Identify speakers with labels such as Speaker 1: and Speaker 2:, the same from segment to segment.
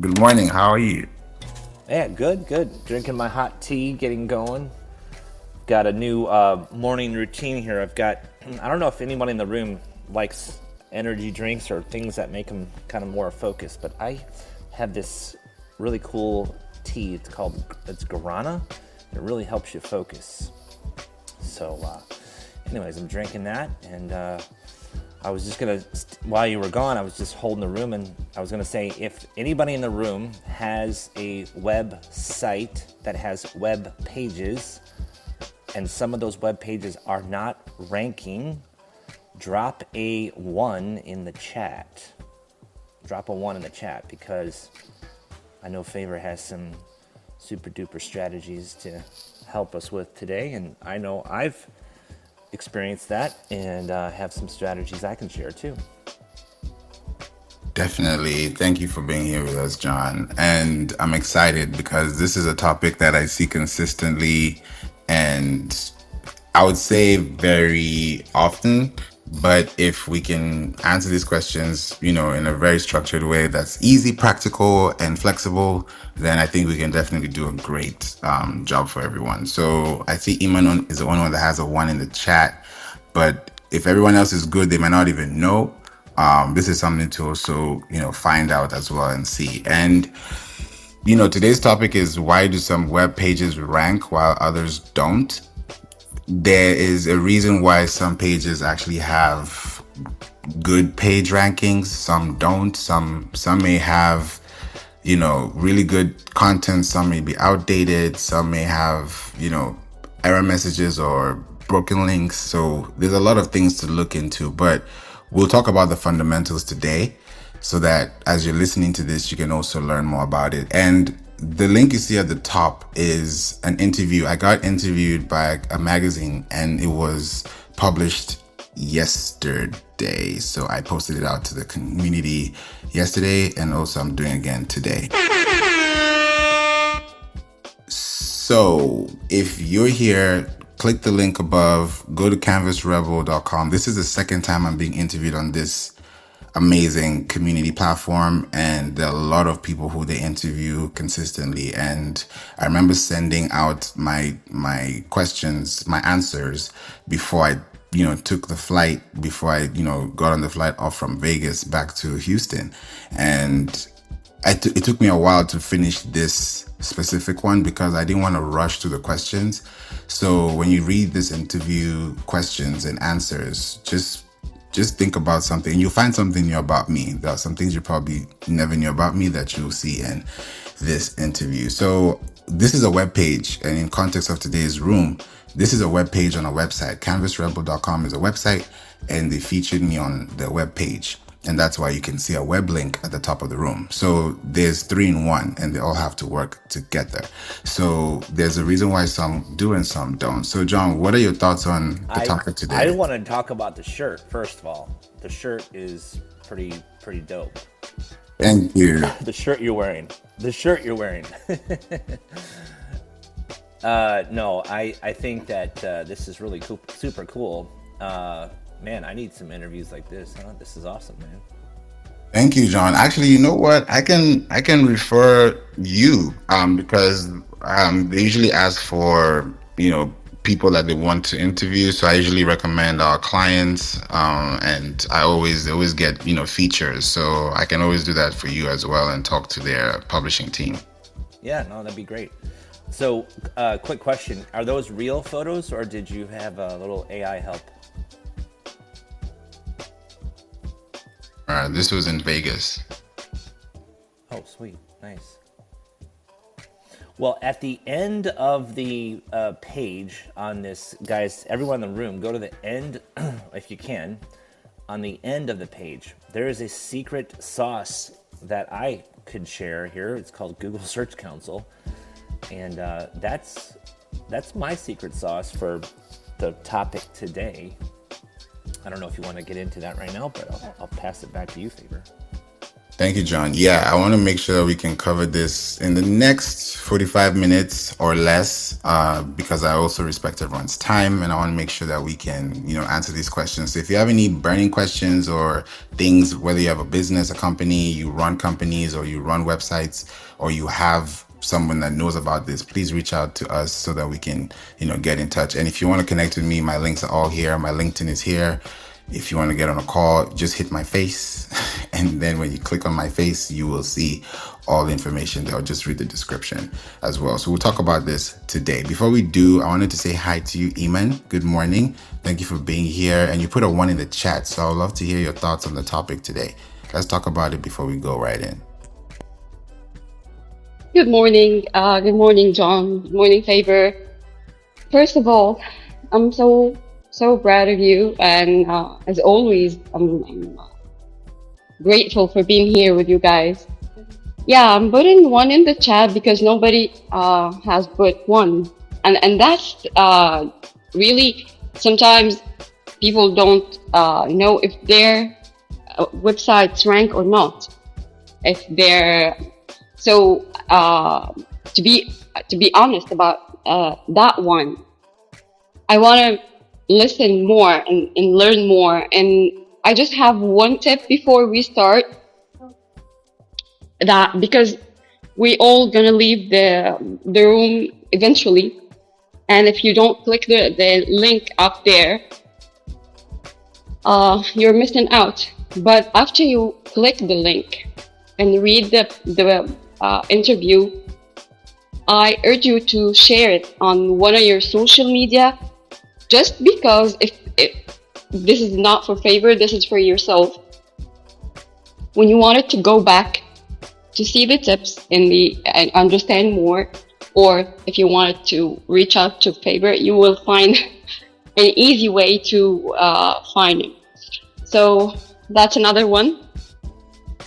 Speaker 1: Good morning. How are you?
Speaker 2: Yeah, good. Drinking my hot tea, getting going. Got a new morning routine here. I don't know if anyone in the room likes energy drinks or things that make them kind of more focused, but I have this really cool tea. It's guarana. It really helps you focus. So, anyways, I'm drinking that, and I was just gonna, while you were gone, I was just holding the room, and I was gonna say, if anybody in the room has a website that has web pages, and some of web pages are not ranking, drop a one in the chat. Drop a one in the chat because I know Favor has some super duper strategies to help us with today, and I know I've experienced that and have some strategies I can share too.
Speaker 1: Definitely. Thank you for being here with us, John. And I'm excited because this is a topic that I see consistently and I would say very often. But if we can answer these questions, in a very structured way that's easy, practical, and flexible, then I think we can definitely do a great job for everyone. So I see Iman is the only one that has a one in the chat. But if everyone else is good, they might not even know. This is something to also, find out as well and see. And, today's topic is why do some web pages rank while others don't? There is a reason why some pages actually have good page rankings, some don't. Some may have, really good content, some may be outdated, some may have, error messages or broken links. So there's a lot of things to look into, but we'll talk about the fundamentals today so that as you're listening to this, you can also learn more about it. And the link you see at the top is an interview. I got interviewed by a magazine and it was published yesterday. So I posted it out to the community yesterday and also I'm doing it again today. So if you're here, click the link above, go to canvasrebel.com. This is the second time I'm being interviewed on this amazing community platform, and there are a lot of people who they interview consistently. And I remember sending out my questions, my answers before I took the flight, before I got on the flight off from Vegas back to Houston. And it took me a while to finish this specific one because I didn't want to rush to the questions. So when you read this interview questions and answers, just think about something. You'll find something new about me. There are some things you probably never knew about me that you'll see in this interview. So this is a web page, and in context of today's room, this is a web page on a website. Canvasrebel.com is a website, and they featured me on the web page. And that's why you can see a web link at the top of the room. So there's three in one, and they all have to work together. So there's a reason why some do and some don't. So John, what are your thoughts on the
Speaker 2: I
Speaker 1: topic
Speaker 2: I
Speaker 1: today?
Speaker 2: want to talk about the shirt first of all. The shirt is pretty dope.
Speaker 1: Thank you.
Speaker 2: The shirt you're wearing. The shirt you're wearing. No, I think that this is really cool, super cool. Man, I need some interviews like this. Huh? This is awesome, man.
Speaker 1: Thank you, John. Actually, you know what? I can refer you because they usually ask for, people that they want to interview. So I usually recommend our clients and they always get, features. So I can always do that for you as well and talk to their publishing team.
Speaker 2: Yeah, no, that'd be great. So, quick question: are those real photos, or did you have a little AI help?
Speaker 1: This was in Vegas.
Speaker 2: Oh, sweet, nice. Well, at the end of the page on this, guys, everyone in the room, go to the end, if you can. On the end of the page, there is a secret sauce that I could share here. It's called Google Search Console, and that's my secret sauce for the topic today. I don't know if you want to get into that right now, but I'll pass it back to you, Favor.
Speaker 1: Thank you, John. Yeah, I want to make sure that we can cover this in the next 45 minutes or less, because I also respect everyone's time and I want to make sure that we can, answer these questions. So if you have any burning questions or things, whether you have a business, a company, you run companies or you run websites, or you have someone that knows about this, please reach out to us so that we can, get in touch. And if you want to connect with me, my links are all here. My LinkedIn is here. If you want to get on a call, just hit my face. And then when you click on my face, you will see all the information there. I'll just read the description as well. So we'll talk about this today. Before we do, I wanted to say hi to you, Iman. Good morning. Thank you for being here. And you put a 1 in the chat. So I would love to hear your thoughts on the topic today. Let's talk about it before we go right in.
Speaker 3: Good morning. Good morning, John. Good morning, Favour. First of all, I'm so proud of you, and as always, I'm grateful for being here with you guys. Yeah, I'm putting 1 in the chat because nobody has put 1, and that's really sometimes people don't know if their websites rank or not. If they're so to be honest about that one, I want to listen more and learn more. And I just have one tip before we start, that because we all gonna leave the room eventually, and if you don't click the link up there, you're missing out. But after you click the link and read the interview, I urge you to share it on one of your social media, just because if this is not for Favour, this is for yourself. When you wanted to go back to see the tips and understand more, or if you wanted to reach out to Favour, you will find an easy way to find it. So that's another one.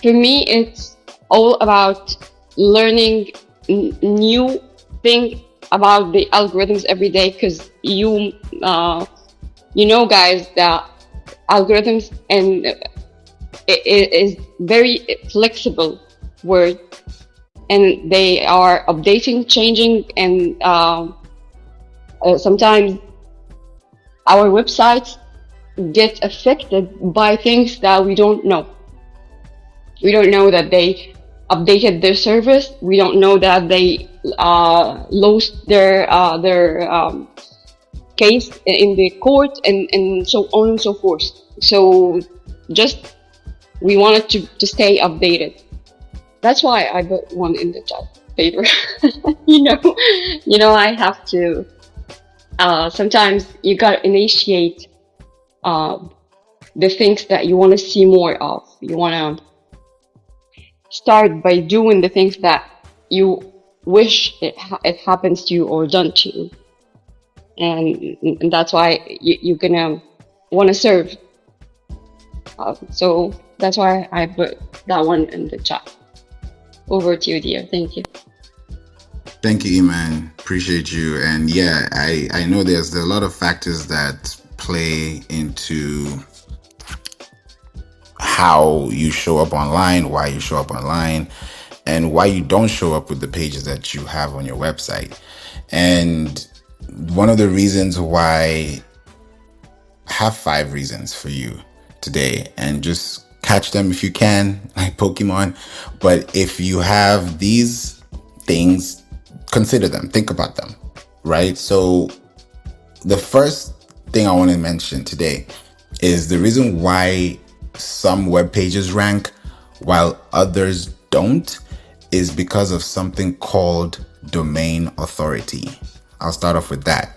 Speaker 3: For me, it's all about learning new thing about the algorithms every day, because you guys, that algorithms and it is very flexible word, and they are updating, changing, and sometimes our websites get affected by things that we don't know. We don't know that they updated their service. We don't know that they lost their case in the court, and so on and so forth. So just we wanted to stay updated. That's why I put 1 in the chat, Favour. I have to. Sometimes you gotta initiate the things that you want to see more of. You want to start by doing the things that you wish it happens to you or done to you, and that's why you're gonna want to serve. So that's why I put that 1 in the chat. Over to you, dear. Thank you.
Speaker 1: Thank you, Iman. Appreciate you. And yeah, I know there are a lot of factors that play into how you show up online, why you show up online, and why you don't show up with the pages that you have on your website. And one of the reasons why, I have 5 reasons for you today, and just catch them if you can, like Pokemon. But if you have these things, consider them, think about them, right? So the first thing I want to mention today is the reason why some web pages rank while others don't is because of something called domain authority. I'll start off with that.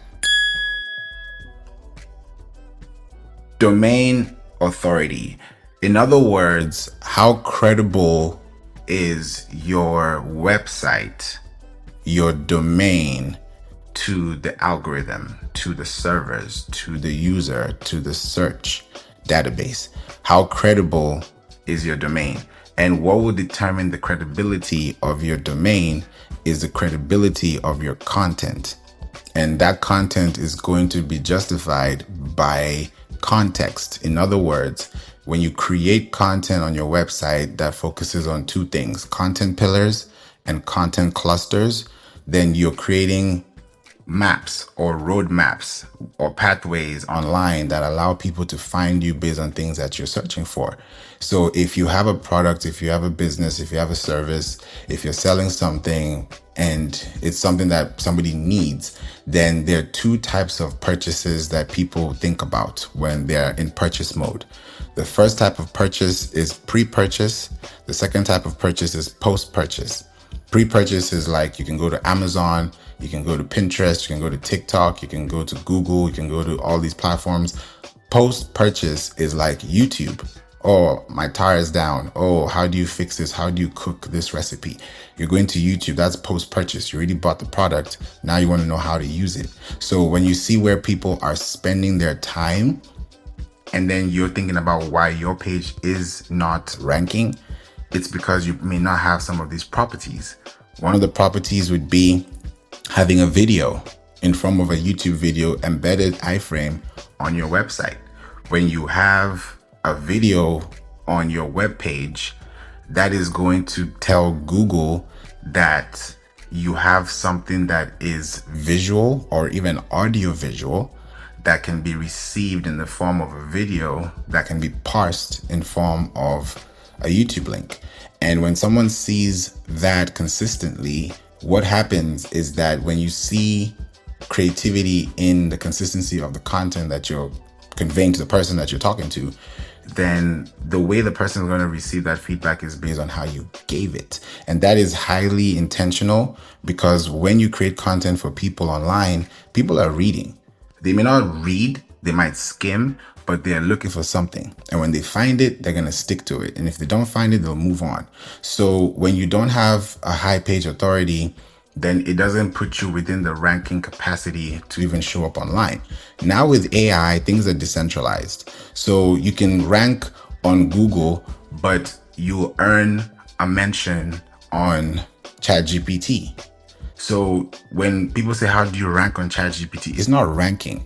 Speaker 1: Domain authority. In other words, how credible is your website, your domain, to the algorithm, to the servers, to the user, to the search database? How credible is your domain? And what will determine the credibility of your domain is the credibility of your content. And that content is going to be justified by context. In other words, when you create content on your website that focuses on two things, content pillars and content clusters, then you're creating maps or roadmaps or pathways online that allow people to find you based on things that you're searching for. So if you have a product, if you have a business, if you have a service, if you're selling something and it's something that somebody needs, then there are two types of purchases that people think about when they're in purchase mode. The first type of purchase is pre-purchase. The second type of purchase is post-purchase. Pre-purchase is like you can go to Amazon, you can go to Pinterest, you can go to TikTok, you can go to Google, you can go to all these platforms. Post-purchase is like YouTube. Oh, my tire is down. Oh, how do you fix this? How do you cook this recipe? You're going to YouTube. That's post-purchase. You already bought the product. Now you want to know how to use it. So when you see where people are spending their time, and then you're thinking about why your page is not ranking, it's because you may not have some of these properties. One of the properties would be having a video in form of a YouTube video embedded iframe on your website. When you have a video on your web page, that is going to tell Google that you have something that is visual or even audio visual that can be received in the form of a video that can be parsed in form of a YouTube link. And when someone sees that consistently, what happens is that when you see creativity in the consistency of the content that you're conveying to the person that you're talking to, then the way the person is going to receive that feedback is based on how you gave it. And that is highly intentional, because when you create content for people online, people are reading. They may not read, they might skim, but they're looking for something. And when they find it, they're going to stick to it. And if they don't find it, they'll move on. So when you don't have a high page authority, then it doesn't put you within the ranking capacity to even show up online. Now with AI, things are decentralized. So you can rank on Google, but you earn a mention on ChatGPT. So when people say, how do you rank on ChatGPT? It's not ranking.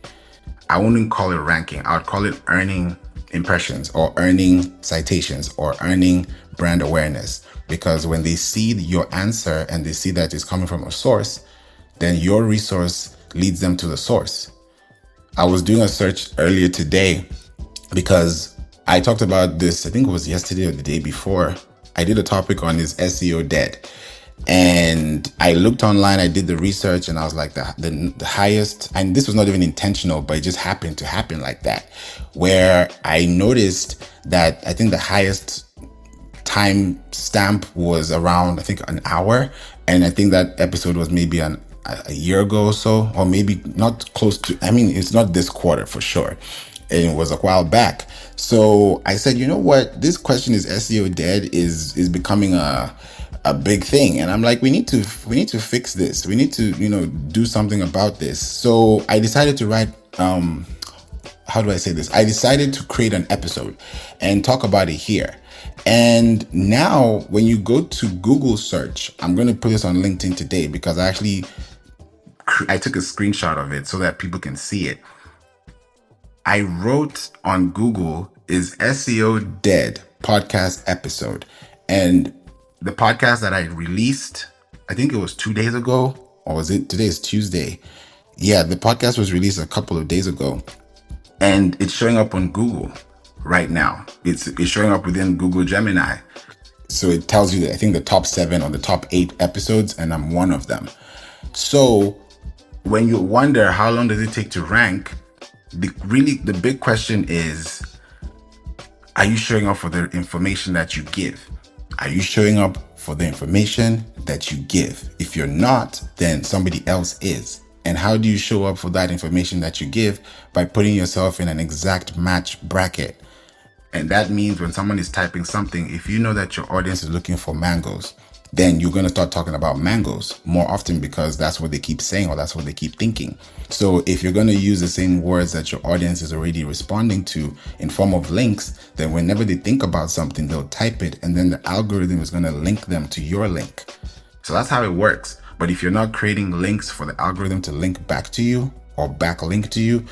Speaker 1: I wouldn't call it ranking. I would call it earning impressions or earning citations or earning brand awareness. Because when they see your answer and they see that it's coming from a source, then your resource leads them to the source. I was doing a search earlier today because I talked about this, I think it was yesterday or the day before. I did a topic on is SEO dead? And I looked online, I did the research, and I was like the highest, and this was not even intentional, but it just happened to happen like that, where I noticed that I think the highest time stamp was around, I think, an hour. And I think that episode was maybe a year ago or so, or maybe not close to, I mean, it's not this quarter for sure. And it was a while back. So I said, you know what, this question, is SEO dead, is becoming a big thing. And I'm like, we need to fix this. We need to, do something about this. So I decided to write, how do I say this? I decided to create an episode and talk about it here. And now when you go to Google search, I'm going to put this on LinkedIn today because I took a screenshot of it so that people can see it. I wrote on Google, is SEO dead podcast episode? And the podcast that I released, I think it was 2 days ago, or was it, today is Tuesday. Yeah, the podcast was released a couple of days ago, and it's showing up on Google right now. It's showing up within Google Gemini. So it tells you that I think the top 7 or the top 8 episodes, and I'm one of them. So when you wonder how long does it take to rank, the big question is, are you showing up for the information that you give? Are you showing up for the information that you give? If you're not, then somebody else is. And how do you show up for that information that you give? By putting yourself in an exact match bracket. And that means when someone is typing something, if you know that your audience is looking for mangoes, then you're going to start talking about mangoes more often because that's what they keep saying or that's what they keep thinking. So if you're going to use the same words that your audience is already responding to in form of links, then whenever they think about something, they'll type it and then the algorithm is going to link them to your link. So that's how it works. But if you're not creating links for the algorithm to link back to you, or backlink to you,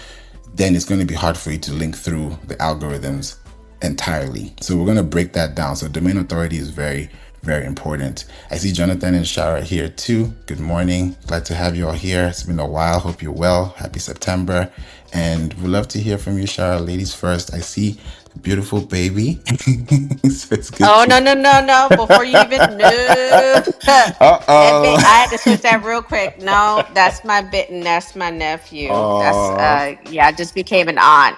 Speaker 1: then it's going to be hard for you to link through the algorithms. So that's how it works. But if you're not creating links for the algorithm to link back to you or backlink to you, then it's going to be hard for you to link through the algorithms. Then it's going to be hard for you to link through the algorithms. entirely. So we're going to break that down. So domain authority is very, very important. I see Jonathan and Shara here too. Good morning. Glad to have you all here. It's been a while. Hope you're well. Happy September. And we'd love to hear from you, Shara. Ladies first. I see a beautiful baby. So it's good
Speaker 4: Oh,
Speaker 1: to.
Speaker 4: no, no, no, no. Before you even knew
Speaker 1: Uh-oh.
Speaker 4: I had to switch that real quick. No, that's my bitten. That's my nephew. That's
Speaker 1: Oh,
Speaker 4: yeah, I just became an aunt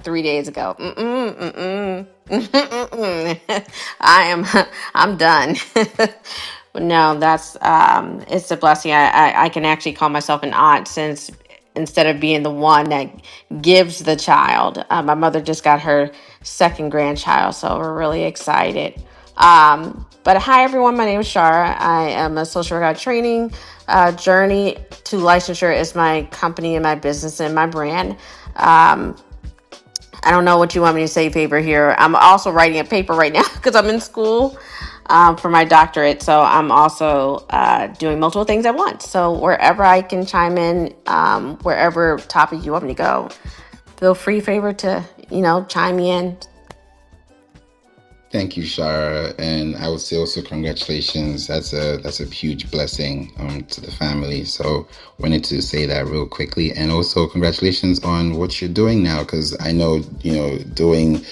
Speaker 4: 3 days ago. Mm-mm, mm-mm. Mm-mm. I'm done. But no, that's it's a blessing. I can actually call myself an aunt since instead of being the one that gives the child. My mother just got her second grandchild, so we're really excited. But hi, everyone. My name is Shara. I am a social worker training. Journey to licensure is my company and my business and my brand. Um, I don't know what you want me to say, Paper, here. I'm also writing a paper right now because I'm in school for my doctorate. So I'm also doing multiple things at once. So wherever I can chime in, wherever topic you want me to go, feel free, Favor, to chime in.
Speaker 1: thank you, Shara, and I would say also congratulations. That's a huge blessing to the family. So wanted to say that real quickly, and also congratulations on what you're doing now, because I know doing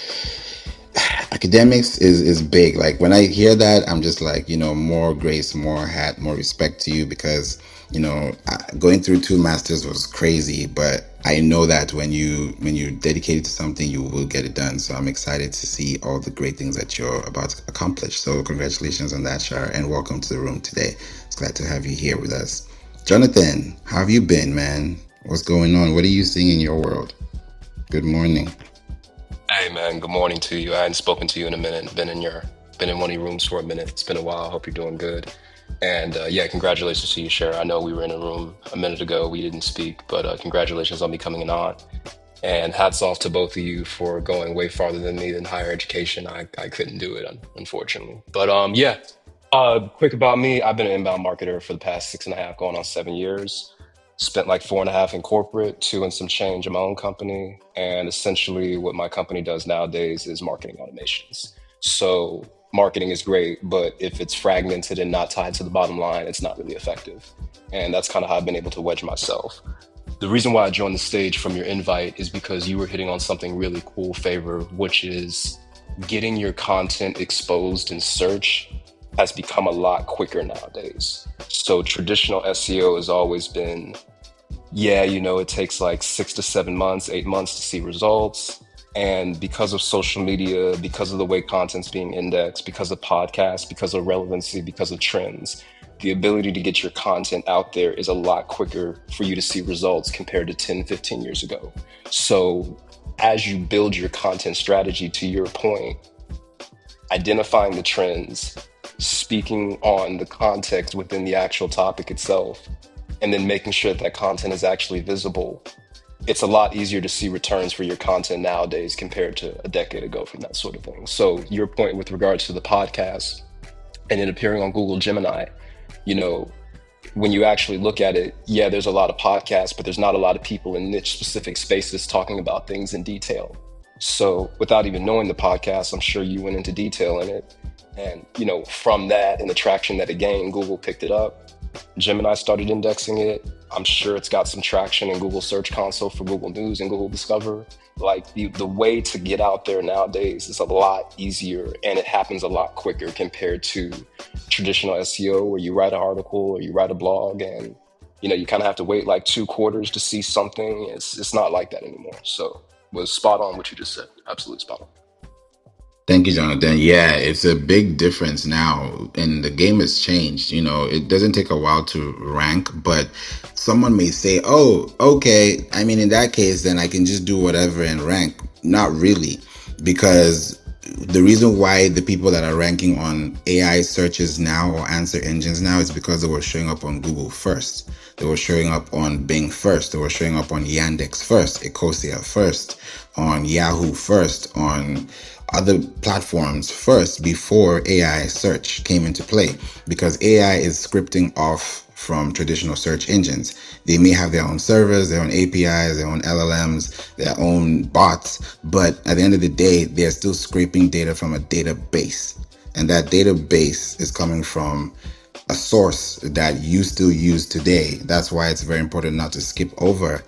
Speaker 1: academics is big. Like when I hear that, I'm just like, more grace, more hat, more respect to you, because going through two masters was crazy, but I know that when you're dedicated to something, you will get it done. So I'm excited to see all the great things that you're about to accomplish. So congratulations on that, Shar, and welcome to the room today. It's glad to have you here with us. Jonathan, how have you been, man? What's going on? What are you seeing in your world? Good morning.
Speaker 5: Hey man, good morning to you. I hadn't spoken to you in a minute. Been in one of your rooms for a minute. It's been a while. Hope you're doing good. And yeah, congratulations to you, Cher. I know we were in a room a minute ago. We didn't speak, but congratulations on becoming an aunt. And hats off to both of you for going way farther than me than higher education. I couldn't do it, unfortunately. But yeah, quick about me. I've been an inbound marketer for the past 6.5, going on 7 years. Spent like 4.5 in corporate, 2 and some change in my own company. And essentially, what my company does nowadays is marketing automations. So, marketing is great, but if it's fragmented and not tied to the bottom line, it's not really effective. And that's kind of how I've been able to wedge myself. The reason why I joined the stage from your invite is because you were hitting on something really cool, Favor, which is getting your content exposed in search has become a lot quicker nowadays. So traditional SEO has always been, yeah, it takes like 6 to 7 months, 8 months to see results. And because of social media, because of the way content's being indexed, because of podcasts, because of relevancy, because of trends, the ability to get your content out there is a lot quicker for you to see results compared to 10, 15 years ago. So as you build your content strategy, to your point, identifying the trends, speaking on the context within the actual topic itself, and then making sure that content is actually visible, it's a lot easier to see returns for your content nowadays compared to a decade ago from that sort of thing. So your point with regards to the podcast and it appearing on Google Gemini, you know, when you actually look at it, yeah, there's a lot of podcasts, but there's not a lot of people in niche specific spaces talking about things in detail. So without even knowing the podcast, I'm sure you went into detail in it. And, from that and the traction that it gained, Google picked it up. Gemini started indexing it. I'm sure it's got some traction in Google Search Console for Google News and Google Discover. Like the way to get out there nowadays is a lot easier and it happens a lot quicker compared to traditional SEO where you write an article or you write a blog and you kind of have to wait like 2 quarters to see something. It's not like that anymore. So was spot on what you just said. Absolutely spot on.
Speaker 1: Thank you, Jonathan. Yeah, it's a big difference now, and the game has changed. It doesn't take a while to rank, but someone may say, oh, okay, I mean, in that case, then I can just do whatever and rank. Not really, because the reason why the people that are ranking on AI searches now or answer engines now is because they were showing up on Google first. They were showing up on Bing first. They were showing up on Yandex first, Ecosia first, on Yahoo first, on other platforms first before AI search came into play, because AI is scripting off from traditional search engines. They may have their own servers, their own APIs, their own LLMs, their own bots, but at the end of the day, they're still scraping data from a database. And that database is coming from a source that you still use today. That's why it's very important not to skip over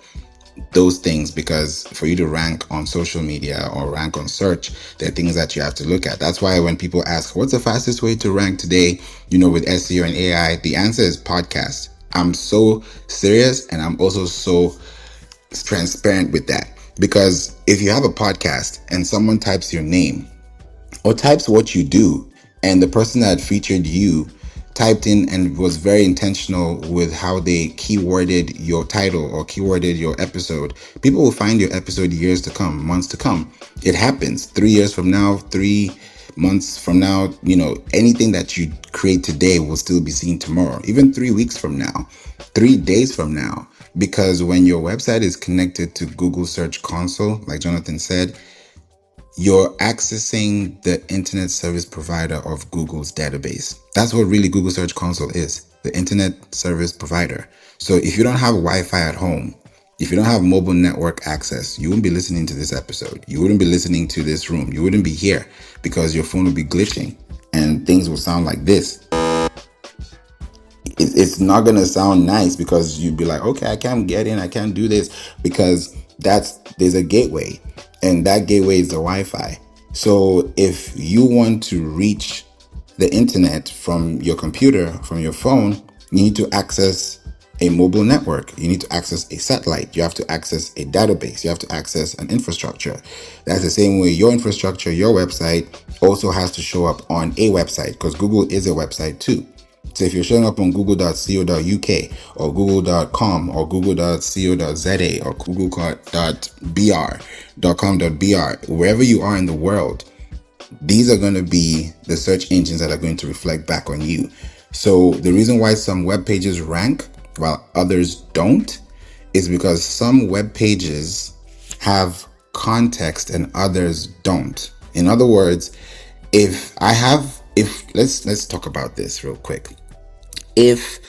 Speaker 1: those things, because for you to rank on social media or rank on search, there are things that you have to look at. That's why when people ask, what's the fastest way to rank today, with SEO and AI, the answer is podcast. I'm so serious, and I'm also so transparent with that, because if you have a podcast and someone types your name or types what you do, and the person that featured you typed in and was very intentional with how they keyworded your title or keyworded your episode, people will find your episode years to come, months to come. It happens 3 years from now, 3 months from now. Anything that you create today will still be seen tomorrow, even 3 weeks from now, 3 days from now. Because when your website is connected to Google Search Console, like Jonathan said, you're accessing the internet service provider of Google's database. That's what really Google Search Console is, the internet service provider. So if you don't have Wi-Fi at home, if you don't have mobile network access, you wouldn't be listening to this episode. You wouldn't be listening to this room. You wouldn't be here, because your phone would be glitching and things will sound like this. It's not going to sound nice, because you'd be like, okay, I can't get in, I can't do this, because there's a gateway, and that gateway is the Wi-Fi. So if you want to reach the internet from your computer, from your phone, you need to access a mobile network. You need to access a satellite. You have to access a database. You have to access an infrastructure. That's the same way your infrastructure, your website also has to show up on a website, because Google is a website too. So if you're showing up on google.co.uk or google.com or google.co.za or google.br.com.br, wherever you are in the world, these are going to be the search engines that are going to reflect back on you. So the reason why some web pages rank while others don't is because some web pages have context and others don't. In other words, let's talk about this real quick. If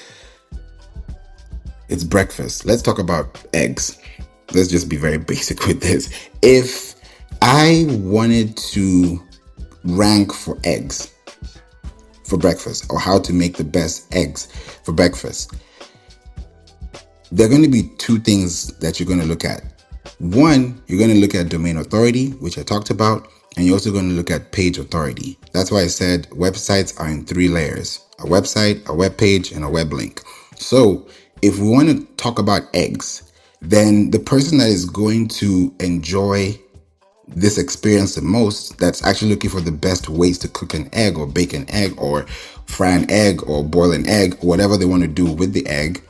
Speaker 1: it's breakfast, let's talk about eggs. Let's just be very basic with this. If I wanted to rank for eggs for breakfast, or how to make the best eggs for breakfast, there are going to be two things that you're going to look at. One, you're going to look at domain authority, which I talked about, and you're also going to look at page authority. That's why I said websites are in 3 layers: a website, a web page, and a web link. So if we want to talk about eggs, then the person that is going to enjoy this experience the most, that's actually looking for the best ways to cook an egg or bake an egg or fry an egg or boil an egg, whatever they want to do with the egg,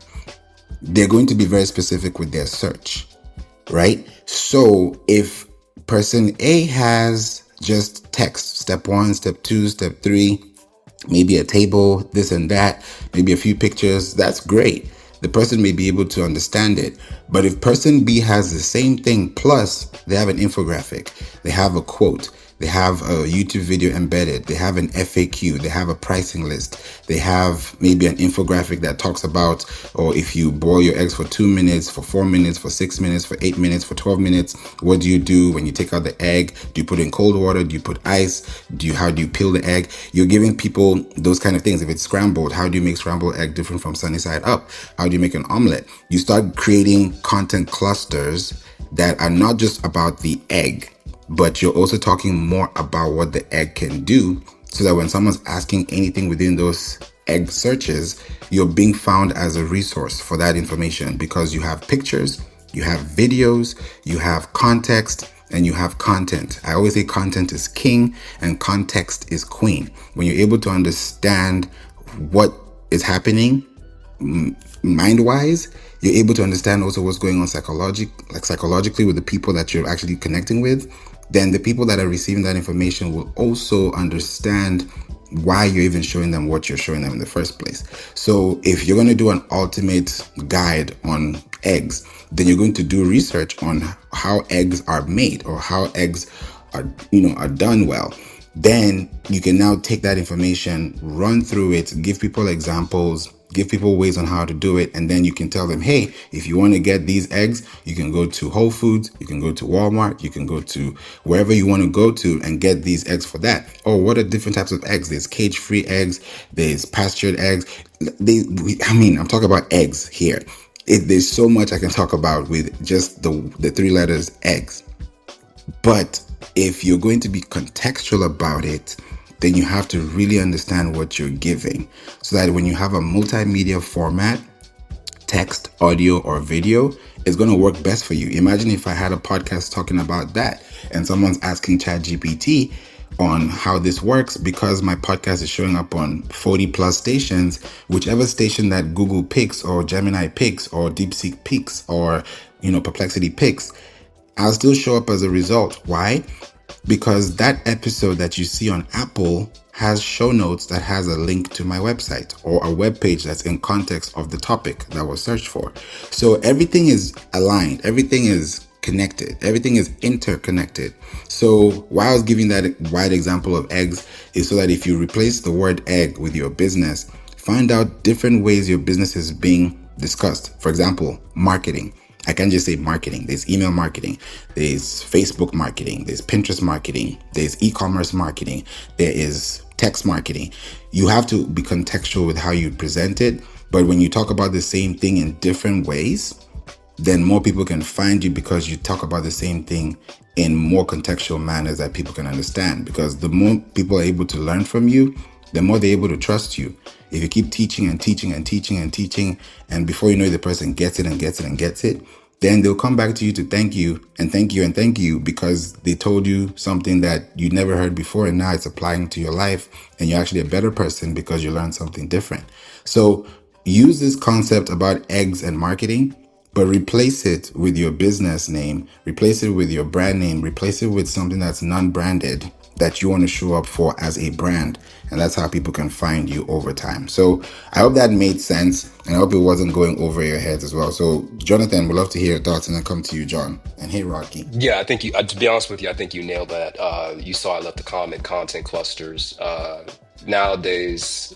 Speaker 1: they're going to be very specific with their search, right? So if person A has just text, step 1, step 2, step 3, maybe a table, this and that, maybe a few pictures, that's great. The person may be able to understand it. But if person B has the same thing, plus they have an infographic, they have a quote, they have a YouTube video embedded, they have an FAQ, they have a pricing list, they have maybe an infographic that talks about, or if you boil your eggs for 2 minutes, for 4 minutes, for 6 minutes, for 8 minutes, for 12 minutes, what do you do when you take out the egg? Do you put it in cold water? Do you put ice? How do you peel the egg? You're giving people those kind of things. If it's scrambled, how do you make scrambled egg different from sunny side up? How do you make an omelet? You start creating content clusters that are not just about the egg, but you're also talking more about what the egg can do, so that when someone's asking anything within those egg searches, you're being found as a resource for that information, because you have pictures, you have videos, you have context, and you have content. I always say content is king and context is queen. When you're able to understand what is happening mind-wise, you're able to understand also what's going on psychologically with the people that you're actually connecting with. Then the people that are receiving that information will also understand why you're even showing them what you're showing them in the first place. So if you're going to do an ultimate guide on eggs, then you're going to do research on how eggs are made, or how eggs are done well. Then you can now take that information, run through it, give people examples, give people ways on how to do it. And then you can tell them, hey, if you want to get these eggs, you can go to Whole Foods, you can go to Walmart, you can go to wherever you want to go to and get these eggs for that. Oh, what are different types of eggs? There's cage-free eggs, there's pastured eggs. I'm talking about eggs here. There's so much I can talk about with just the three letters eggs. But if you're going to be contextual about it, then you have to really understand what you're giving so that when you have a multimedia format, text, audio, or video, it's going to work best for you. Imagine if I had a podcast talking about that and someone's asking ChatGPT on how this works because my podcast is showing up on 40 plus stations, whichever station that Google picks or Gemini picks or DeepSeek picks or, Perplexity picks, I'll still show up as a result. Why? Because that episode that you see on Apple has show notes that has a link to my website or a web page that's in context of the topic that was searched for. So everything is aligned. Everything is connected. Everything is interconnected. So why I was giving that wide example of eggs is so that if you replace the word egg with your business, find out different ways your business is being discussed. For example, marketing. I can't just say marketing. There's email marketing, there's Facebook marketing, there's Pinterest marketing, there's e-commerce marketing, there is text marketing. You have to be contextual with how you present it. But when you talk about the same thing in different ways, then more people can find you because you talk about the same thing in more contextual manners that people can understand. Because the more people are able to learn from you, the more they're able to trust you. If you keep teaching and teaching and teaching and teaching, and before you know it, the person gets it and gets it and gets it, then they'll come back to you to thank you and thank you and thank you because they told you something that you never heard before, and now it's applying to your life, and you're actually a better person because you learned something different. So use this concept about eggs and marketing, but replace it with your business name, replace it with your brand name, replace it with something that's non-branded that you want to show up for as a brand. And that's how people can find you over time. So I hope that made sense. And I hope it wasn't going over your heads as well. So Jonathan, we'd love to hear your thoughts and then come to you, John. And hey, Rocky.
Speaker 5: Yeah, I think to be honest with you, I think you nailed that. You saw I left the comment content clusters. Nowadays,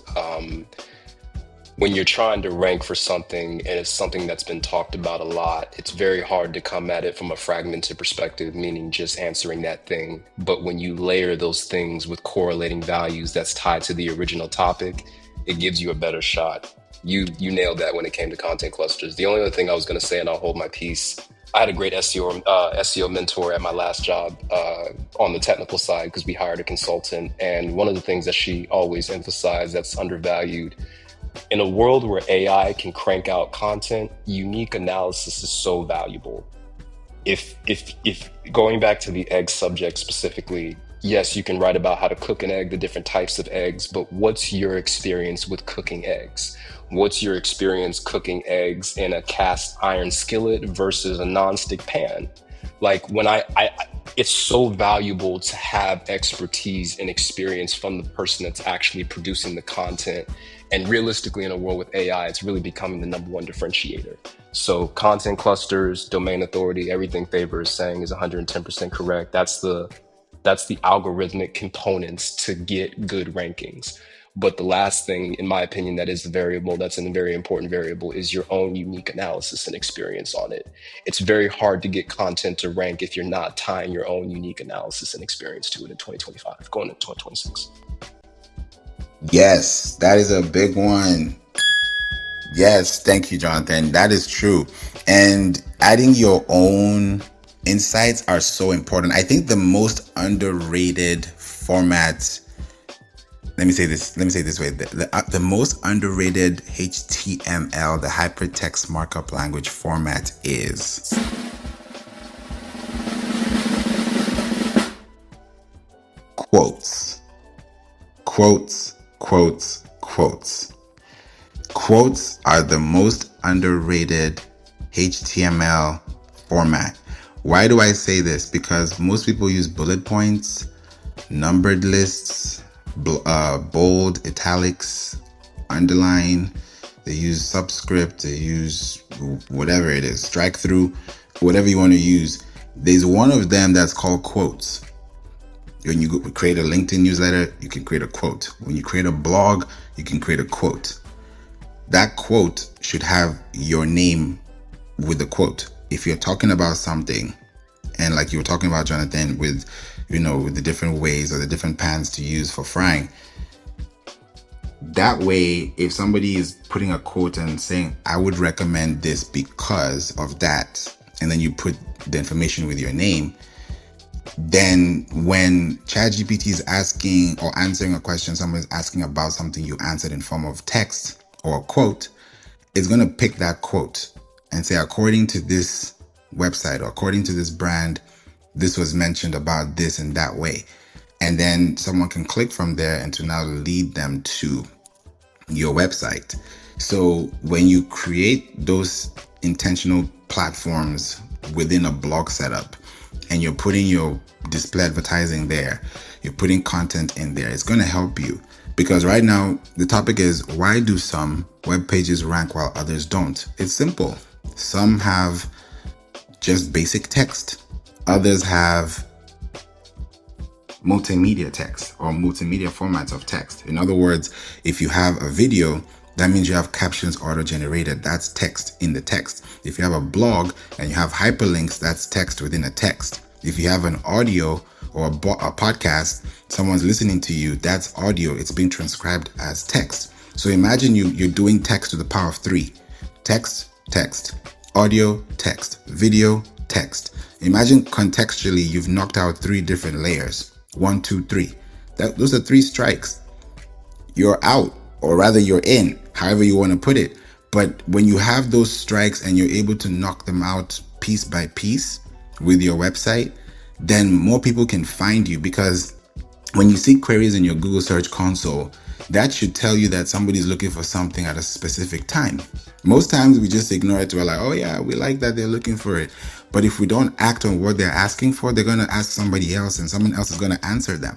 Speaker 5: when you're trying to rank for something and it's something that's been talked about a lot, it's very hard to come at it from a fragmented perspective, meaning just answering that thing. But when you layer those things with correlating values that's tied to the original topic, it gives you a better shot. You nailed that when it came to content clusters. The only other thing I was going to say, and I'll hold my peace, I had a great SEO mentor at my last job on the technical side because we hired a consultant. And one of the things that she always emphasized that's undervalued, in a world where AI can crank out content, unique analysis is so valuable. If going back to the egg subject specifically, yes, you can write about how to cook an egg, the different types of eggs, but what's your experience with cooking eggs? What's your experience cooking eggs in a cast iron skillet versus a nonstick pan? Like when it's so valuable to have expertise and experience from the person that's actually producing the content. And realistically, in a world with AI, it's really becoming the number one differentiator. So content clusters, domain authority, everything Favour is saying is 110% correct. That's the algorithmic components to get good rankings. But the last thing, in my opinion, that is the variable, that's a very important variable, is your own unique analysis and experience on it. It's very hard to get content to rank if you're not tying your own unique analysis and experience to it in 2025, going into 2026.
Speaker 1: Yes, that is a big one. Yes, thank you, Jonathan. That is true. And adding your own insights are so important. I think the most underrated format, let me say this way, the most underrated HTML, the hypertext markup language format is quotes. Quotes, quotes, quotes. Quotes are the most underrated HTML format. Why do I say this? Because most people use bullet points, numbered lists, bold, italics, underline. They use subscript, they use whatever it is, strike through, whatever you want to use. There's one of them that's called quotes. When you create a LinkedIn newsletter, you can create a quote. When you create a blog, you can create a quote. that quote should have your name with the quote. If you're talking about something, and like you were talking about, Jonathan, with, with the different ways or the different pans to use for frying, that way, if somebody is putting a quote and saying, I would recommend this because of that, and then you put the information with your name, then when ChatGPT is asking or answering a question, someone is asking about something you answered in form of text or a quote, it's going to pick that quote and say, according to this website or according to this brand, this was mentioned about this in that way. And then someone can click from there and to now lead them to your website. So when you create those intentional platforms within a blog setup and you're putting your display advertising there, you're putting content in there, it's going to help you. Because right now the topic is, why do some web pages rank while others don't? It's simple. Some have just basic text. Others have multimedia text or multimedia formats of text. In other words, if you have a video, that means you have captions auto-generated. That's text in the text. If you have a blog and you have hyperlinks, that's text within a text. If you have an audio or a podcast, someone's listening to you, that's audio. It's being transcribed as text. So imagine you're doing text to the power of 3. Text, text, audio, text, video, text. Imagine contextually you've knocked out 3 different layers. 1, 2, 3. Those are 3 strikes. You're out, or rather you're in, however you want to put it. But when you have those strikes and you're able to knock them out piece by piece with your website, then more people can find you, because when you see queries in your Google Search Console, that should tell you that somebody's looking for something at a specific time. Most times we just ignore it. We're like, oh yeah, we like that they're looking for it. But if we don't act on what they're asking for, they're going to ask somebody else and someone else is going to answer them.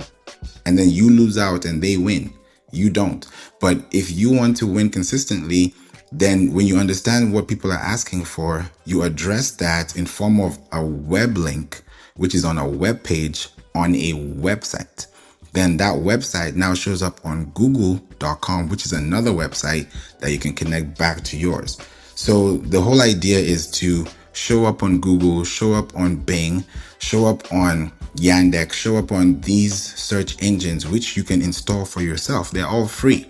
Speaker 1: And then you lose out and they win. You don't. But if you want to win consistently, then when you understand what people are asking for, you address that in form of a web link, which is on a web page on a website. Then that website now shows up on google.com, which is another website that you can connect back to yours. So the whole idea is to show up on Google, show up on Bing, show up on Yandex, show up on these search engines, which you can install for yourself. They're all free.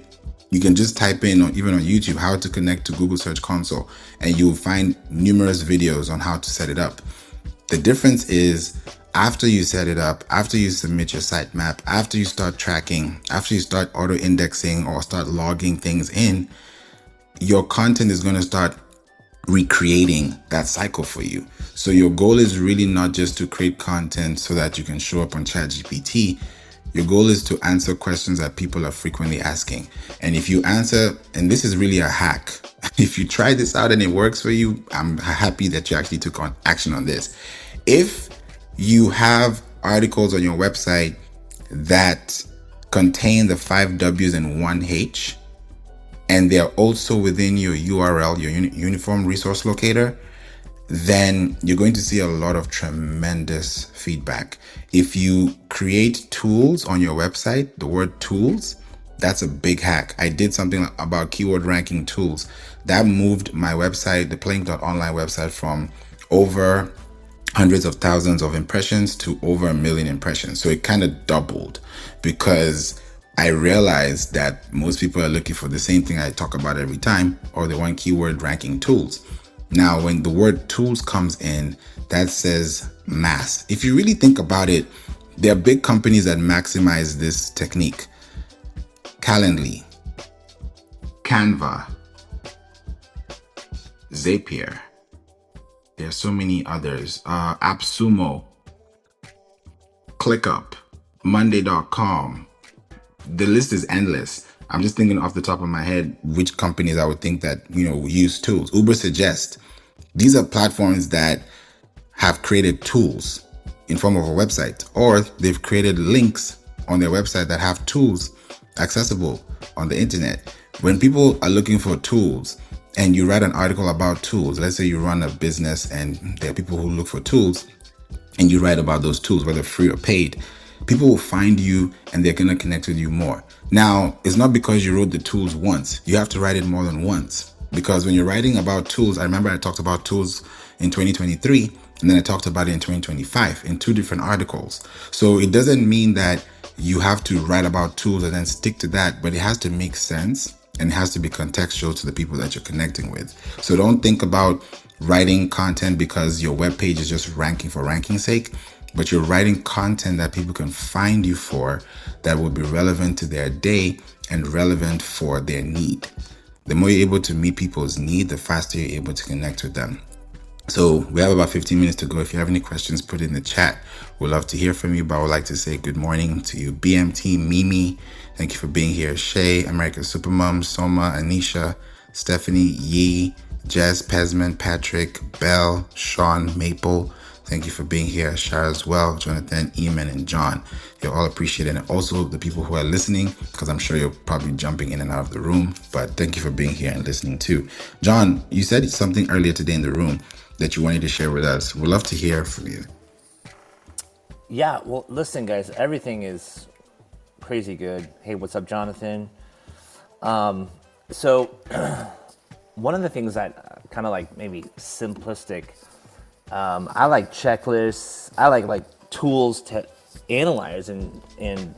Speaker 1: You can just type in, or even on YouTube, how to connect to Google Search Console, and you'll find numerous videos on how to set it up. The difference is, after you set it up, after you submit your sitemap, after you start tracking, after you start auto indexing or start logging things in, your content is going to start recreating that cycle for you. So your goal is really not just to create content so that you can show up on ChatGPT. Your goal is to answer questions that people are frequently asking. And if you answer, and this is really a hack, if you try this out and it works for you, I'm happy that you actually took on action on this. If you have articles on your website that contain the 5 W's and 1 H, and they're also within your URL, your uniform resource locator, then you're going to see a lot of tremendous feedback. If you create tools on your website, the word tools, that's a big hack. I did something about keyword ranking tools that moved my website, the Plink.online website, from over hundreds of thousands of impressions to over 1 million impressions. So it kind of doubled, because I realized that most people are looking for the same thing I talk about every time, or they want keyword ranking tools. Now, when the word tools comes in, that says mass. If you really think about it, there are big companies that maximize this technique. Calendly, Canva, Zapier. There are so many others. AppSumo, ClickUp, Monday.com. The list is endless. I'm just thinking off the top of my head which companies I would think that, use tools. Uber Suggest. These are platforms that have created tools in form of a website, or they've created links on their website that have tools accessible on the internet. When people are looking for tools and you write an article about tools, let's say you run a business and there are people who look for tools, and you write about those tools, whether free or paid, people will find you and they're going to connect with you more. Now, it's not because you wrote the tools once. You have to write it more than once. Because when you're writing about tools, I remember I talked about tools in 2023, and then I talked about it in 2025 in two different articles. So it doesn't mean that you have to write about tools and then stick to that, but it has to make sense and it has to be contextual to the people that you're connecting with. So don't think about writing content because your web page is just ranking for ranking's sake, but you're writing content that people can find you for that will be relevant to their day and relevant for their need. The more you're able to meet people's need, the faster you're able to connect with them. So we have about 15 minutes to go. If you have any questions, put it in the chat. We'd love to hear from you, but I would like to say good morning to you, BMT, Mimi. Thank you for being here. Shay, America's Supermom, Soma, Anisha, Stephanie, Yee, Jess, Pesman, Patrick, Bell, Sean, Maple. Thank you for being here. Shara as well, Jonathan, Eamon, and John. You're all appreciated. And also the people who are listening, because I'm sure you're probably jumping in and out of the room, but thank you for being here and listening too. John, you said something earlier today in the room that you wanted to share with us. We'd love to hear from you.
Speaker 2: Yeah, well, listen, guys, everything is crazy good. Hey, what's up, Jonathan? So one of the things that kind of like maybe simplistic, I like checklists. I like tools to analyze and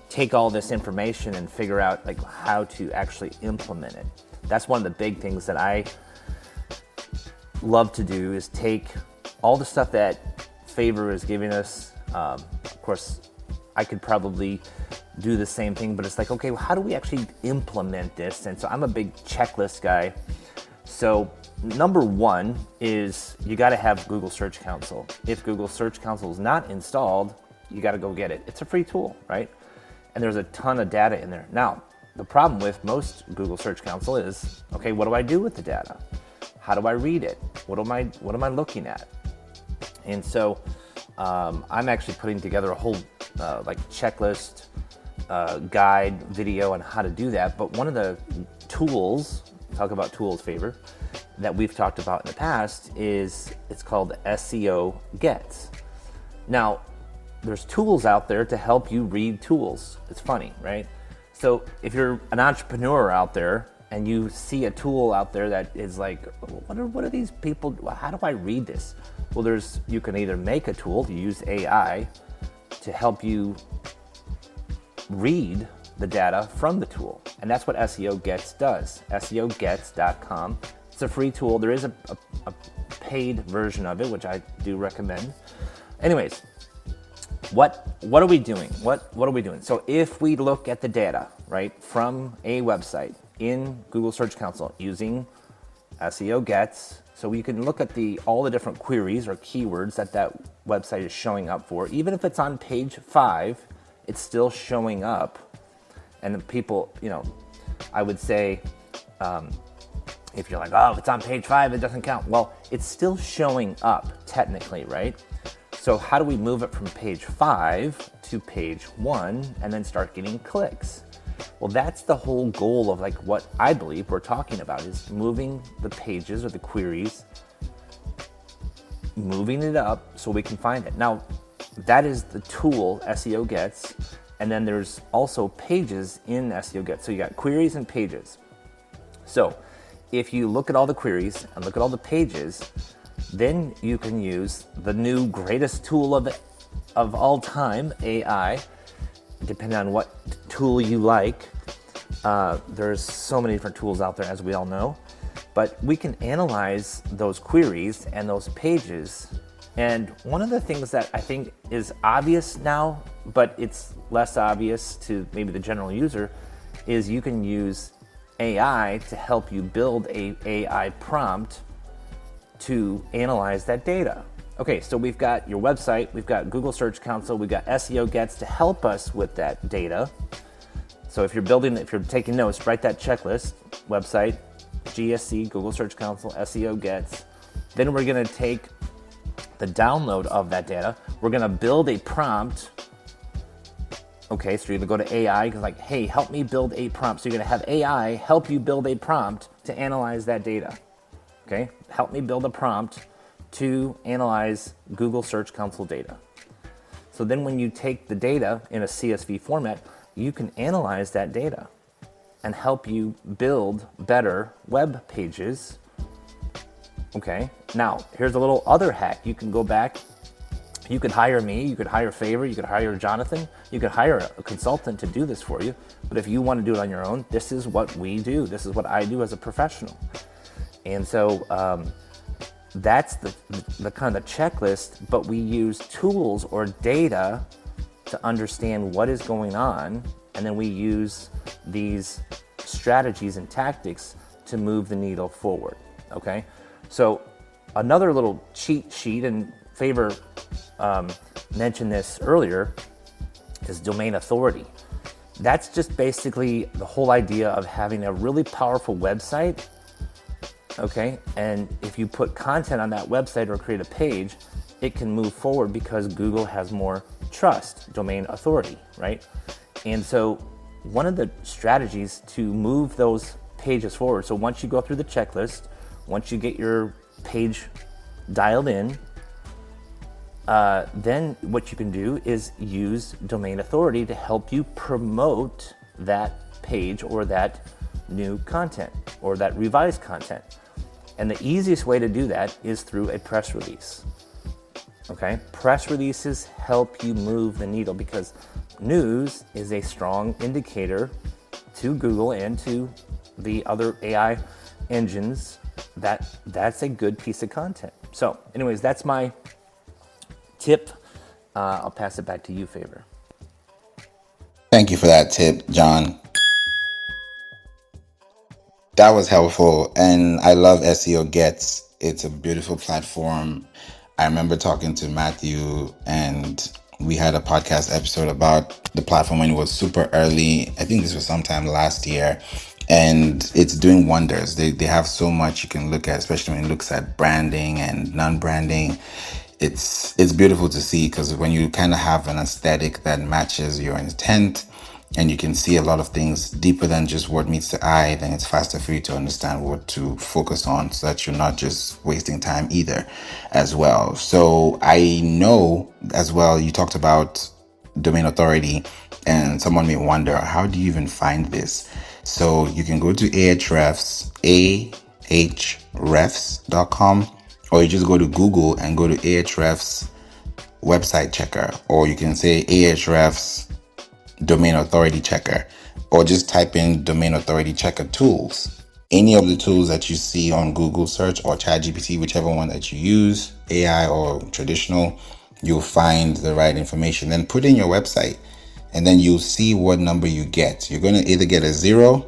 Speaker 2: take all this information and figure out like how to actually implement it. That's one of the big things that I love to do is take all the stuff that Favour is giving us. Of course, I could probably do the same thing, but it's like, okay, well, how do we actually implement this? And so I'm a big checklist guy. So number one is you got to have Google Search Console. If Google Search Console is not installed, you got to go get it. It's a free tool, right? And there's a ton of data in there. Now, the problem with most Google Search Console is, okay, what do I do with the data? How do I read it? What am I looking at? And so I'm actually putting together a whole like checklist guide video on how to do that. But one of the tools, talk about tools, Favour, that we've talked about in the past is it's called SEO Gets. Now, there's tools out there to help you read tools. It's funny, right? So if you're an entrepreneur out there and you see a tool out there that is like, what are these people, how do I read this? Well, you can either make a tool, you use AI to help you read the data from the tool. And that's what SEO Gets does, SEOgets.com. It's a free tool. There is a paid version of it, which I do recommend. Anyways, what are we doing? What are we doing? So if we look at the data, right, from a website in Google Search Console using SEO Gets, so we can look at all the different queries or keywords that website is showing up for. Even if it's on page 5, it's still showing up. And people, I would say, if you're like, oh, if it's on page 5, it doesn't count. Well, it's still showing up technically, right? So how do we move it from page 5 to page 1 and then start getting clicks? Well, that's the whole goal of like what I believe we're talking about is moving the pages or the queries, moving it up so we can find it. Now, that is the tool SEO Gets. And then there's also pages in SEO Gets. So you got queries and pages. So if you look at all the queries and look at all the pages, then you can use the new greatest tool of all time, AI, depending on what tool you like. There's so many different tools out there, as we all know. But we can analyze those queries and those pages. And one of the things that I think is obvious now, but it's less obvious to maybe the general user, is you can use AI to help you build a AI prompt to analyze that data. Okay, so we've got your website, we've got Google Search Console, we've got SEO Gets to help us with that data. So if you're taking notes, write that checklist, website, GSC, Google Search Console, SEO Gets. Then we're gonna take the download of that data, we're gonna build a prompt. Okay, so you're gonna go to AI, like, hey, help me build a prompt. So you're gonna have AI help you build a prompt to analyze that data. Okay, help me build a prompt to analyze Google Search Console data. So then when you take the data in a CSV format, you can analyze that data and help you build better web pages. Okay, now here's a little other hack. You can go back, you could hire me, you could hire Favour, you could hire Jonathan, you could hire a consultant to do this for you. But if you want to do it on your own, this is what we do. This is what I do as a professional. And so that's the kind of the checklist, but we use tools or data to understand what is going on, and then we use these strategies and tactics to move the needle forward, okay? So another little cheat sheet, and Favour mentioned this earlier, is domain authority. That's just basically the whole idea of having a really powerful website, okay? And if you put content on that website or create a page, it can move forward because Google has more trust, domain authority, right? And so one of the strategies to move those pages forward, so once you go through the checklist, once you get your page dialed in, then what you can do is use domain authority to help you promote that page or that new content or that revised content. And the easiest way to do that is through a press release. Okay, press releases help you move the needle because news is a strong indicator to Google and to the other AI engines that that's a good piece of content. So anyways, that's my tip. I'll pass it back to you, Favour.
Speaker 1: Thank you for that tip, John. That was helpful. And I love SEO Gets. It's a beautiful platform. I remember talking to Matthew, and we had a podcast episode about the platform when it was super early. I think this was sometime last year. And it's doing wonders. They have so much you can look at, especially when it looks at branding and non-branding. It's beautiful to see because when you kind of have an aesthetic that matches your intent, and you can see a lot of things deeper than just what meets the eye, then it's faster for you to understand what to focus on so that you're not just wasting time either as well. So I know as well, you talked about domain authority, and someone may wonder, how do you even find this? So you can go to Ahrefs, ahrefs.com, or you just go to Google and go to Ahrefs website checker, or you can say Ahrefs domain authority checker, or just type in domain authority checker tools. Any of the tools that you see on Google search or ChatGPT, whichever one that you use, AI or traditional, you'll find the right information. Then put in your website, and then you'll see what number you get. You're going to either get a 0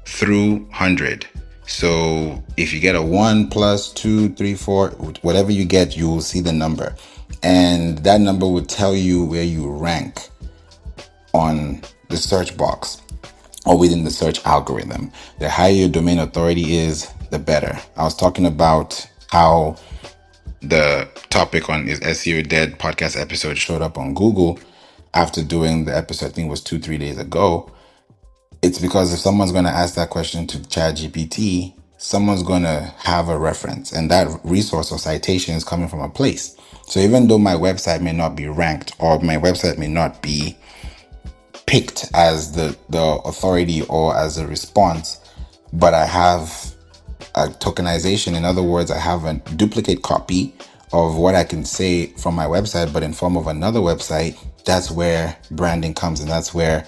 Speaker 1: through 100. So if you get a 1 plus 2, 3, 4, whatever you get, you will see the number. And that number will tell you where you rank on the search box or within the search algorithm. The higher your domain authority is, the better. I was talking about how the topic on Is SEO Dead podcast episode showed up on Google after doing the episode, I think it was 2-3 days ago. It's because if someone's going to ask that question to ChatGPT, someone's going to have a reference, and that resource or citation is coming from a place. So even though my website may not be ranked, or my website may not be picked as the authority or as a response, but I have a tokenization. In other words, I have a duplicate copy of what I can say from my website, but in form of another website. That's where branding comes in. That's where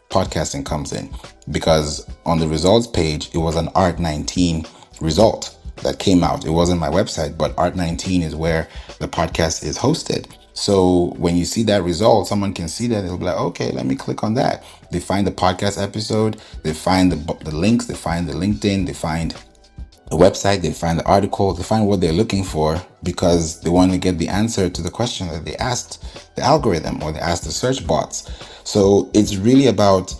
Speaker 1: podcasting comes in, because on the results page, it was an Art19 result that came out. It wasn't my website, but Art19 is where the podcast is hosted. So when you see that result, someone can see that, they'll be like, okay, let me click on that. They find the podcast episode, they find the links, they find the LinkedIn, they find the website, they find the article, they find what they're looking for, because they want to get the answer to the question that they asked the algorithm or they asked the search bots. So it's really about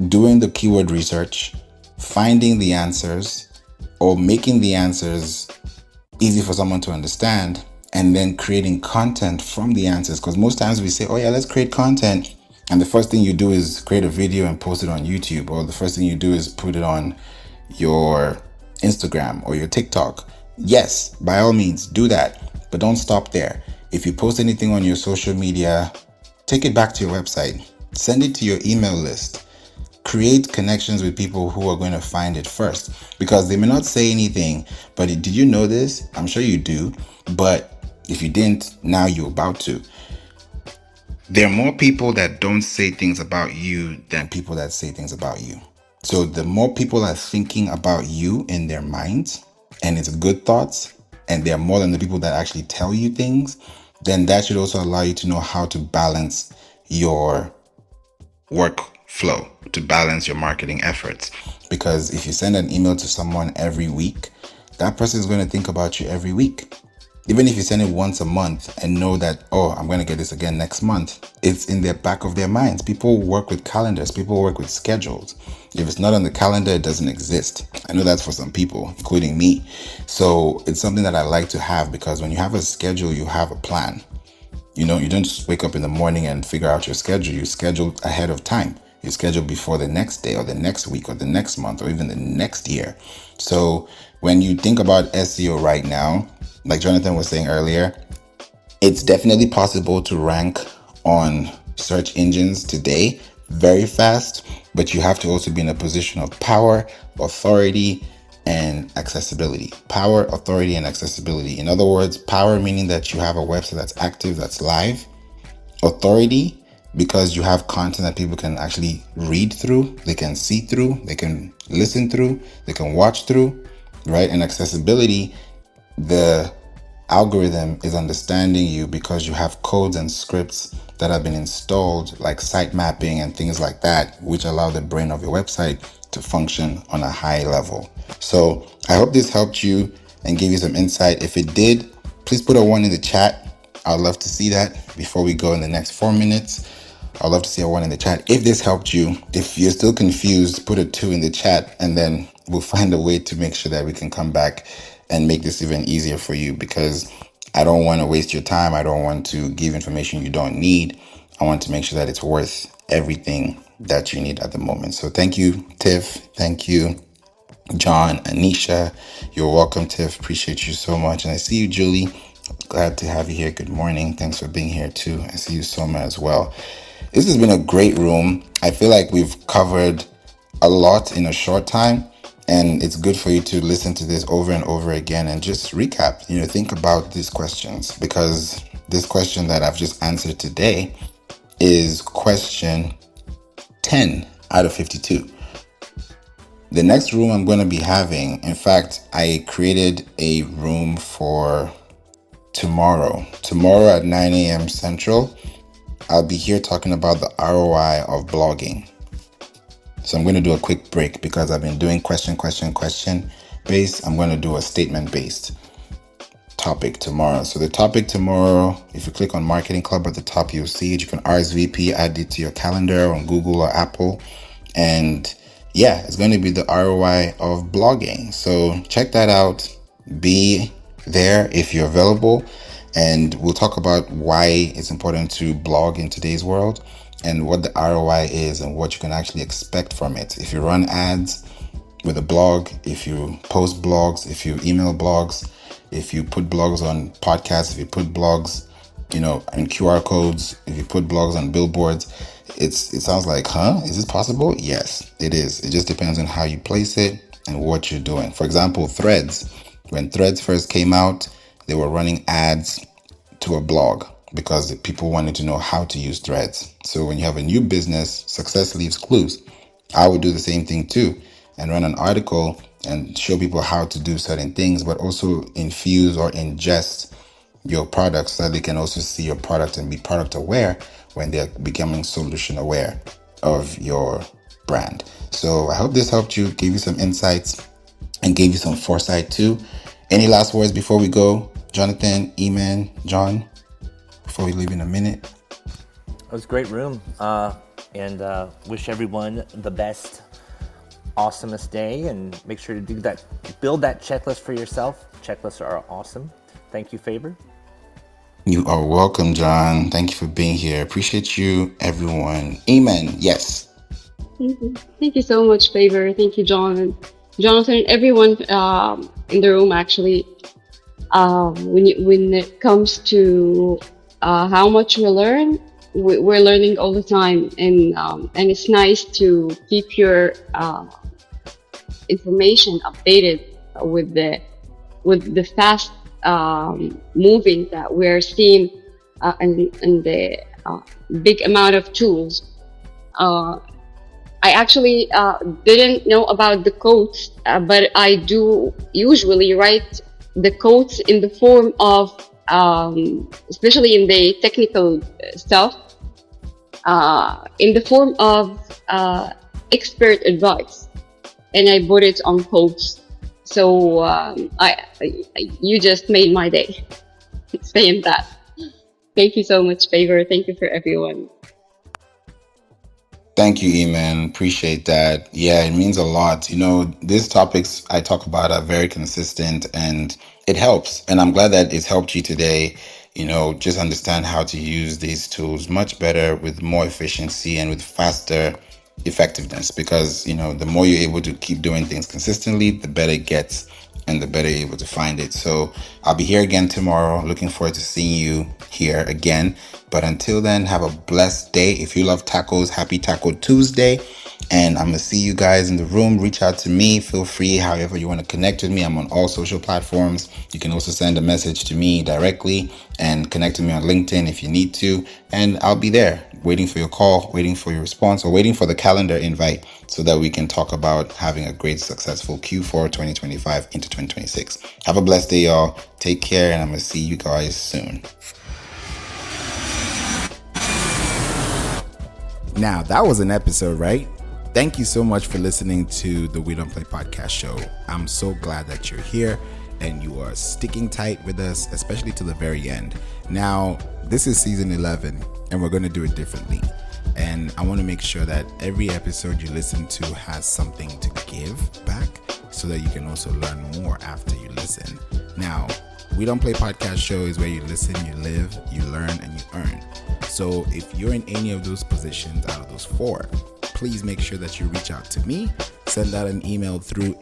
Speaker 1: doing the keyword research, finding the answers, or making the answers easy for someone to understand, and then creating content from the answers. Because most times we say, oh yeah, let's create content, and the first thing you do is create a video and post it on YouTube, or the first thing you do is put it on your Instagram or your TikTok. Yes, by all means, do that, but don't stop there. If you post anything on your social media, take it back to your website. Send it to your email list. Create connections with people who are going to find it first, because they may not say anything, but did you know this? I'm sure you do, but if you didn't, now you're about to. There are more people that don't say things about you than people that say things about you. So the more people are thinking about you in their minds, and it's good thoughts, and they're more than the people that actually tell you things, then that should also allow you to know how to balance your workflow, to balance your marketing efforts. Because if you send an email to someone every week, that person is going to think about you every week. Even if you send it once a month and know that, oh, I'm going to get this again next month, it's in their back of their minds. People work with calendars, people work with schedules. If it's not on the calendar, it doesn't exist. I know that's for some people, including me. So it's something that I like to have, because when you have a schedule, you have a plan. You know, you don't just wake up in the morning and figure out your schedule. You schedule ahead of time. You schedule before the next day or the next week or the next month or even the next year. So when you think about SEO right now, like Jonathan was saying earlier, it's definitely possible to rank on search engines today very fast, but you have to also be in a position of power, authority, and accessibility. Power, authority, and accessibility. In other words, power meaning that you have a website that's active, that's live. Authority, because you have content that people can actually read through, they can see through, they can listen through, they can watch through, right? And accessibility, the algorithm is understanding you because you have codes and scripts that have been installed, like site mapping and things like that, which allow the brain of your website to function on a high level. So I hope this helped you and gave you some insight. If it did, please put a 1 in the chat. I'd love to see that before we go in the next 4 minutes. I'd love to see a 1 in the chat. If this helped you, if you're still confused, put a 2 in the chat, and then we'll find a way to make sure that we can come back and make this even easier for you, because I don't want to waste your time. I don't want to give information you don't need. I want to make sure that it's worth everything that you need at the moment. So thank you, Tiff. Thank you, John, Anisha. You're welcome, Tiff. Appreciate you so much. And I see you, Julie. Glad to have you here. Good morning. Thanks for being here too. I see you, Soma, as well. This has been a great room. I feel like we've covered a lot in a short time, and it's good for you to listen to this over and over again and just recap. You know, think about these questions, because this question that I've just answered today is question 10 out of 52. The next room I'm going to be having, in fact, I created a room for tomorrow. Tomorrow at 9 a.m. Central, I'll be here talking about the ROI of blogging. So I'm going to do a quick break because I've been doing question based. I'm going to do a statement based topic tomorrow. So the topic tomorrow, if you click on Marketing Club at the top, you'll see it. You can RSVP, add it to your calendar on Google or Apple. And yeah, it's going to be the ROI of blogging. So check that out. Be there if you're available. And we'll talk about why it's important to blog in today's world and what the ROI is and what you can actually expect from it. If you run ads with a blog, if you post blogs, if you email blogs, if you put blogs on podcasts, if you put blogs, you know, and QR codes, if you put blogs on billboards, it sounds like, is this possible? Yes, it is. It just depends on how you place it and what you're doing. For example, Threads. When Threads first came out, they were running ads to a blog because people wanted to know how to use Threads. So when you have a new business, success leaves clues. I would do the same thing too and run an article and show people how to do certain things, but also infuse or ingest your product so that they can also see your product and be product aware when they're becoming solution aware of your brand. So I hope this helped you, gave you some insights and gave you some foresight too. Any last words before we go? Jonathan, Eman, John, before we leave in a minute?
Speaker 2: It was a great room, and wish everyone the best, awesomest day, and make sure to do that. Build that checklist for yourself. Checklists are awesome. Thank you, Favour.
Speaker 1: You are welcome, John. Thank you for being here. Appreciate you, everyone. Amen. Yes.
Speaker 3: Thank you so much, Favor. Thank you, John and Jonathan, and everyone in the room. Actually, when it comes to how much we learn, we're learning all the time, and it's nice to keep your information updated with the fast moving that we're seeing, and the big amount of tools. I actually didn't know about the quotes, but I do usually write the quotes in the form of, especially in the technical stuff, in the form of expert advice, and I put it on quotes. So you just made my day saying that. Thank you so much, Favour. Thank you for everyone.
Speaker 1: Thank you, Eman. Appreciate that. Yeah, it means a lot. These topics I talk about are very consistent and it helps. And I'm glad that it's helped you today, just understand how to use these tools much better with more efficiency and with faster effectiveness. Because, the more you're able to keep doing things consistently, the better it gets and the better you're able to find it. So I'll be here again tomorrow. Looking forward to seeing you here again. But until then, have a blessed day. If you love tacos, happy Taco Tuesday. And I'm going to see you guys in the room. Reach out to me. Feel free, however you want to connect with me. I'm on all social platforms. You can also send a message to me directly and connect with me on LinkedIn if you need to. And I'll be there waiting for your call, waiting for your response, or waiting for the calendar invite so that we can talk about having a great, successful Q4 2025 into 2026. Have a blessed day, y'all. Take care, and I'm going to see you guys soon. Now, that was an episode, right? Thank you so much for listening to the We Don't Play podcast show. I'm so glad that you're here and you are sticking tight with us, especially to the very end. Now, this is season 11 and we're going to do it differently. And I want to make sure that every episode you listen to has something to give back so that you can also learn more after you listen. Now, We Don't Play podcast show is where you listen, you live, you learn, and you earn. So if you're in any of those positions out of those four, please make sure that you reach out to me. Send out an email through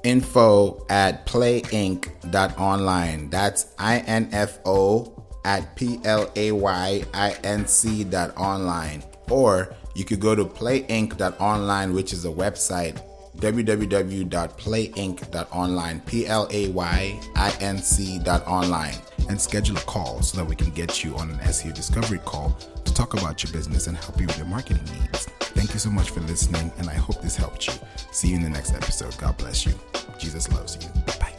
Speaker 1: info@playinc.online. That's info@playinc.online. Or you could go to playinc.online, which is a website, www.playinc.online, playinc.online, and schedule a call so that we can get you on an SEO discovery call to talk about your business and help you with your marketing needs. Thank you so much for listening, and I hope this helped you. See you in the next episode. God bless you. Jesus loves you. Bye.